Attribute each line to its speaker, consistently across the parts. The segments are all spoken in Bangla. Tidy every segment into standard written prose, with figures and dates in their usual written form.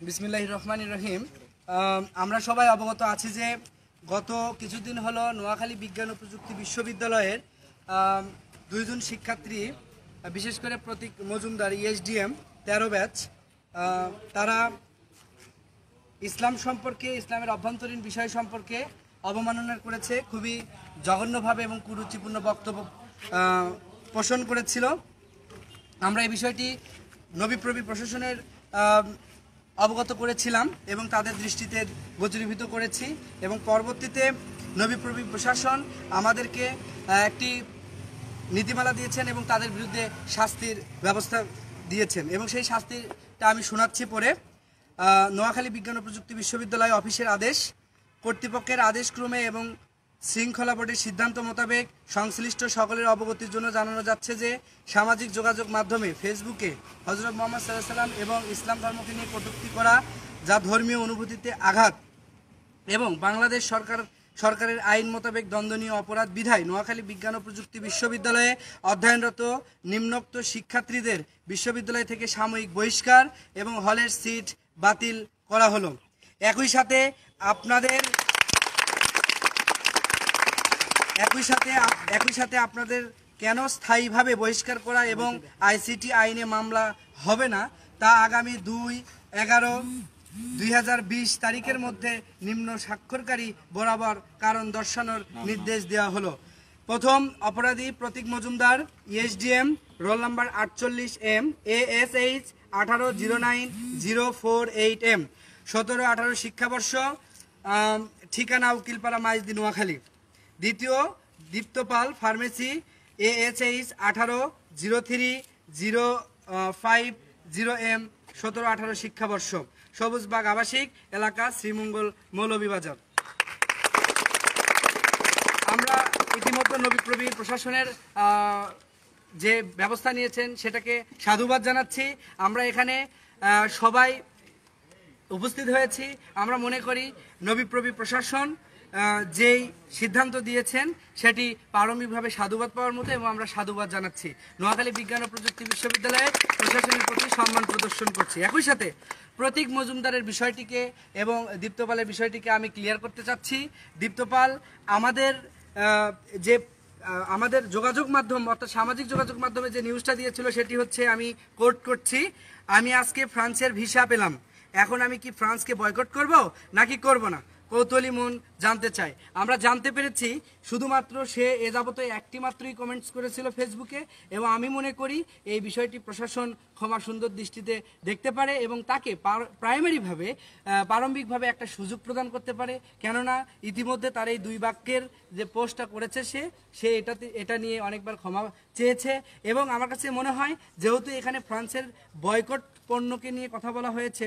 Speaker 1: বিসমিল্লাহির রহমানির রহিম। আমরা সবাই অবগত আছি যে গত কিছুদিন হলো নোয়াখালী বিজ্ঞান ও প্রযুক্তি বিশ্ববিদ্যালয়ের দুইজন শিক্ষার্থী, বিশেষ করে প্রতীক মজুমদার ESDM 13 ব্যাচ, তারা ইসলাম সম্পর্কে, ইসলামের অভ্যন্তরীণ বিষয় সম্পর্কে অবমাননা করেছে। খুবই জঘন্যভাবে এবং কুরুচিপূর্ণ বক্তব্য পোষণ করেছিল। আমরা এই বিষয়টি নবীপ্রবি প্রশাসনের অবগত করেছিলাম এবং তাদের দৃষ্টিতে গোচরীভূত করেছি, এবং পরবর্তীতে নবীপ্রবি প্রশাসন আমাদেরকে একটি নীতিমালা দিয়েছেন এবং তাদের বিরুদ্ধে শাস্তির ব্যবস্থা দিয়েছেন, এবং সেই শাস্তিটা আমি শোনাচ্ছি পরে। নোয়াখালী বিজ্ঞান ও প্রযুক্তি বিশ্ববিদ্যালয় অফিসের আদেশ, কর্তৃপক্ষের আদেশক্রমে এবং শৃঙ্খলা বোর্ডের সিদ্ধান্ত মোতাবেক সংশ্লিষ্ট সকলের অবগতির জন্য জানানো যাচ্ছে যে সামাজিক যোগাযোগ মাধ্যমে ফেসবুকে হযরত মুহাম্মদ সাল্লাল্লাহু আলাইহি ওয়াসাল্লাম এবং ইসলাম ধর্মকে নিয়ে কটূক্তি করা, যা ধর্মীয় অনুভূতিতে আঘাত এবং বাংলাদেশ সরকারের আইন মোতাবেক দণ্ডনীয় অপরাধ বিধায় নোয়াখালী বিজ্ঞান ও প্রযুক্তি বিশ্ববিদ্যালয়ে অধ্যয়নরত নিম্নোক্ত শিক্ষার্থীদের বিশ্ববিদ্যালয় থেকে সাময়িক বহিষ্কার এবং হলের সিট বাতিল করা হলো। একই সাথে আপনাদের কেন স্থায়ীভাবে বহিষ্কার করা এবং ICT আইনে মামলা হবে না তা আগামী 2/11/2020 তারিখের মধ্যে নিম্ন স্বাক্ষরকারী বরাবর কারণ দর্শানোর নির্দেশ দেওয়া হলো। প্রথম অপরাধী Pratik Majumdar ESDM, roll number 48M, ASH 18090448M, 17-18 শিক্ষাবর্ষ, ঠিকানা উকিলপাড়া মাইজদি নোয়াখালী। দ্বিতীয় দীপ্তপাল ফার্মেসি, AHH 1803050M, 17-18 শিক্ষাবর্ষ, সবুজবাগ আবাসিক এলাকা, শ্রীমঙ্গল, মৌলভীবাজার। আমরা ইতিমধ্যে নবীপ্রবি প্রশাসনের যে ব্যবস্থা নিয়েছেন সেটাকে সাধুবাদ জানাচ্ছি। আমরা এখানে সবাই উপস্থিত হয়েছি। আমরা মনে করি নবীপ্রবি প্রশাসন যেই সিদ্ধান্ত দিয়েছেন সেটি প্রারম্ভিকভাবে সাধুবাদ পাওয়ার মতো, এবং আমরা সাধুবাদ জানাচ্ছি। নোয়াখালী বিজ্ঞান ও প্রযুক্তি বিশ্ববিদ্যালয়ের প্রশাসনের প্রতি সম্মান প্রদর্শন করছি। একই সাথে প্রতীক মজুমদারের বিষয়টিকে এবং দীপ্তপালের বিষয়টিকে আমি ক্লিয়ার করতে চাচ্ছি। দীপ্তপাল আমাদের যোগাযোগ মাধ্যম, অর্থাৎ সামাজিক যোগাযোগ মাধ্যমে যে নিউজটা দিয়েছিল সেটি হচ্ছে, আমি কোট করছি, আমি আজকে ফ্রান্সের ভিসা পেলাম, এখন আমি কি ফ্রান্সকে বয়কট করব নাকি করব না, কৌতূহলী মন জানতে চায়। আমরা জানতে পেরেছি শুধুমাত্র সে এ যাবত একটি মাত্রই কমেন্টস করেছিল ফেসবুকে, এবং আমি মনে করি এই বিষয়টি প্রশাসন ক্ষমা সুন্দর দৃষ্টিতে দেখতে পারে এবং তাকে প্রারম্ভিকভাবে একটা সুযোগ প্রদান করতে পারে। কেননা ইতিমধ্যে তার এই 2 বাক্যের যে পোস্টটা করেছে সে এটা নিয়ে অনেকবার ক্ষমা চেয়েছে, এবং আমার কাছে মনে হয় যেহেতু এখানে ফ্রান্সের বয়কট পণ্যকে নিয়ে কথা বলা হয়েছে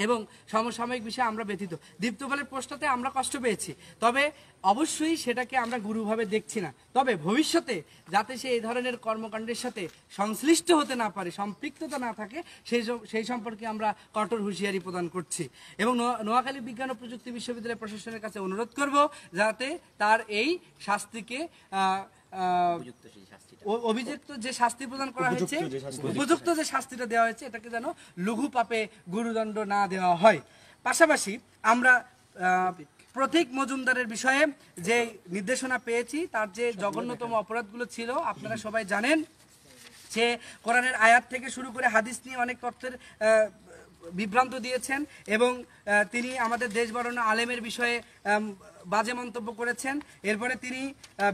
Speaker 1: এবং সমসাময়িক বিষয়ে আমরা ব্যথিত। দীপ্তপালের পোস্টটাতে আমরা কষ্ট পেয়েছি, তবে অবশ্যই সেটাকে আমরা গুরুভাবে দেখছি না। তবে ভবিষ্যতে যাতে সে এই ধরনের কর্মকাণ্ডের সাথে সংশ্লিষ্ট হতে না পারে, সম্পৃক্ততা না থাকে, সেই সম্পর্কে আমরা কঠোর হুঁশিয়ারি প্রদান করছি, এবং নোয়াখালী বিজ্ঞান ও প্রযুক্তি বিশ্ববিদ্যালয় প্রশাসনের কাছে অনুরোধ করব যাতে তার এই শাস্তিকে অভিযুক্ত যে শাস্তি প্রদান করা হয়েছে, উপযুক্ত যে শাস্তিটা দেওয়া হয়েছে, এটাকে যেন লঘু পাপে গুরুদণ্ড না দেওয়া হয়। পাশাপাশি আমরা প্রতীক মজুমদারের বিষয়ে যে নির্দেশনা পেয়েছি, তার যে জঘন্যতম অপরাধগুলো ছিল আপনারা সবাই জানেন। সে কোরআনের আয়াত থেকে শুরু করে হাদিস নিয়ে অনেক তথ্যের বিভ্রান্ত দিয়েছেন, এবং তিনি আমাদের দেশ বরণ্য আলেমের বিষয়ে বাজে মন্তব্য করেছেন। এরপরে তিনি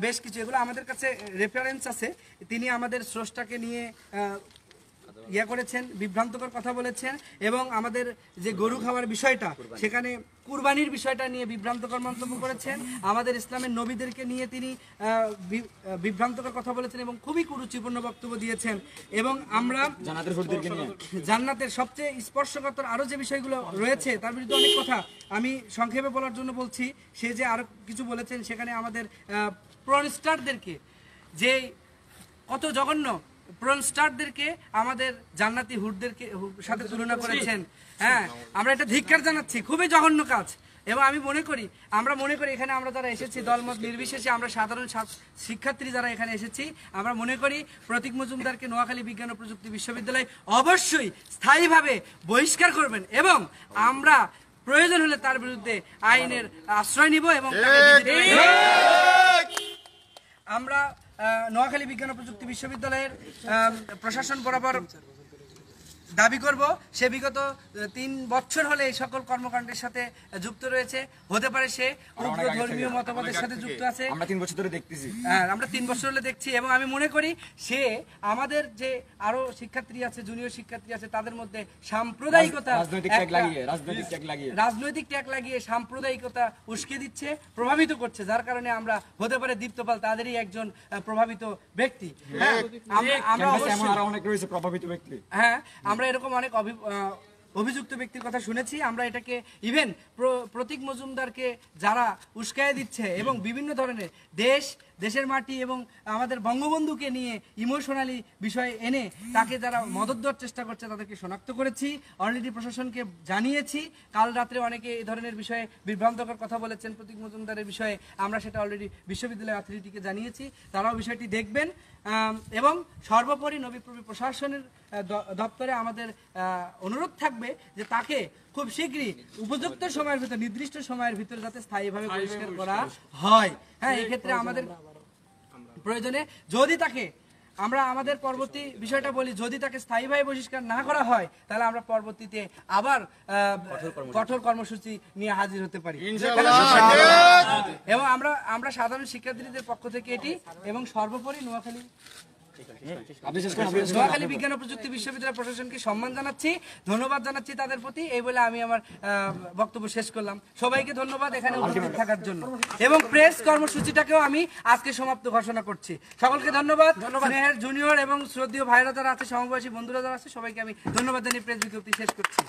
Speaker 1: বেশ কিছু, এগুলো আমাদের কাছে রেফারেন্স আছে, তিনি আমাদের স্রষ্টাকে নিয়ে করেছেন, বিভ্রান্তকর কথা বলেছেন, এবং আমাদের যে গরু খাওয়ার বিষয়টা, সেখানে কুরবানির বিষয়টা নিয়ে বিভ্রান্তকর মন্তব্য করেছেন। আমাদের ইসলামের নবীদেরকে নিয়ে তিনি বিভ্রান্তকর কথা বলেছেন এবং খুবই কুরুচিপূর্ণ বক্তব্য দিয়েছেন। এবং আমরা জান্নাতের সবচেয়ে স্পর্শকাতর আরও যে বিষয়গুলো রয়েছে তার বিরুদ্ধে অনেক কথা আমি সংক্ষেপে বলার জন্য বলছি। সে যে আরও কিছু বলেছেন, সেখানে আমাদের প্রন স্টারদেরকে যে কত জঘন্য, প্রন স্টারদেরকে আমাদের জান্নাতি হুডদেরকে সাথে তুলনা করেছেন। হ্যাঁ, আমরা এটা ধিক্কার জানাচ্ছি, খুবই জঘন্য কাজ। এবং আমরা মনে করি এখানে আমরা যারা এসেছি দলমত নির্বিশেষে আমরা সাধারণ শিক্ষার্থী যারা এখানে এসেছি আমরা মনে করি প্রতীক মজুমদারকে নোয়াখালী বিজ্ঞান ও প্রযুক্তি বিশ্ববিদ্যালয় অবশ্যই স্থায়ীভাবে বহিষ্কার করবেন এবং আমরা প্রয়োজন হলে তার বিরুদ্ধে আইনের আশ্রয় নিব এবং আমরা নোয়াখালী বিজ্ঞান ও প্রযুক্তি বিশ্ববিদ্যালয়ের প্রশাসন বরাবর দাবি করব সে বিগত 3 বছর হলে এই সকল কর্মকাণ্ডের সাথে যুক্ত রয়েছে হতে পারে সে উগ্র ধর্মীয় মতবাদের সাথে যুক্ত আছে
Speaker 2: আমরা 3 বছর ধরে দেখতেছি
Speaker 1: আমরা 3 বছর হলে দেখছি এবং আমি মনে করি সে আমাদের যে আরো শিক্ষার্থী আছে জুনিয়র শিক্ষার্থী আছে তাদের মধ্যে সাম্প্রদায়িকতা রাজনৈতিক ট্যাগ লাগিয়ে সাম্প্রদায়িকতা উস্কে দিচ্ছে প্রভাবিত করছে যার কারণে আমরা হতে পারে দীপ্তপাল তাদেরই একজন প্রভাবিত ব্যক্তি আমরা
Speaker 2: অনেক রয়েছে প্রভাবিত ব্যক্তি
Speaker 1: আমরা এরকম অনেক অভিযুক্ত ব্যক্তির কথা শুনেছি আমরা এটাকে ইভেন প্রতীক মজুমদারকে যারা উস্কায় দিচ্ছে এবং বিভিন্ন ধরনের দেশের মাটি এবং আমাদের বঙ্গবন্ধুকে নিয়ে ইমোশনালি বিষয় এনে তাকে যারা মদত দেওয়ার চেষ্টা করছে তাদেরকে শনাক্ত করেছি অলরেডি প্রশাসনকে জানিয়েছি কাল রাত্রে অনেকে এই ধরনের বিষয়ে বিভ্রান্তকর কথা বলেছেন প্রতীক মজুমদারের বিষয়ে আমরা সেটা অলরেডি বিশ্ববিদ্যালয় অথরিটিকে জানিয়েছি তারাও বিষয়টি দেখবেন এবং সর্বোপরি নবীপ্রবি প্রশাসনের দপ্তরে আমাদের অনুরোধ থাকবে যে তাকে খুব শীঘ্রই উপযুক্ত সময়ের ভিতরে নির্দিষ্ট সময়ের ভিতরে যাতে স্থায়ীভাবে বহিষ্কার করা হয় এই ক্ষেত্রে আমাদের প্রয়োজনে যদি তাকে আমরা আমাদের পরবর্তী বিষয়টা বলি যদি তাকে স্থায়ীভাবে বহিষ্কার না করা হয় তাহলে আমরা পরবর্তীতে আবার কঠোর কর্মসূচি নিয়ে হাজির হতে পারি এবং আমরা সাধারণ শিক্ষার্থীদের পক্ষ থেকে এটি এবং সর্বোপরি নোয়াখালী বিজ্ঞান ও প্রযুক্তি বিশ্ববিদ্যালয় প্রশাসনকে সম্মান জানাচ্ছি ধন্যবাদ জানাচ্ছি তাদের প্রতি এই বলে আমি আমার বক্তব্য শেষ করলাম সবাইকে ধন্যবাদ এখানে উপস্থিত থাকার জন্য এবং প্রেস কর্মসূচিটাকেও আমি আজকে সমাপ্ত ঘোষণা করছি সকলকে ধন্যবাদ স্নেহের জুনিয়র এবং শ্রদ্ধেয় ভাইরা যারা আছে সমবয়সী বন্ধুরা যারা আছে সবাইকে আমি ধন্যবাদ জানিয়ে প্রেস বিজ্ঞপ্তি শেষ করছি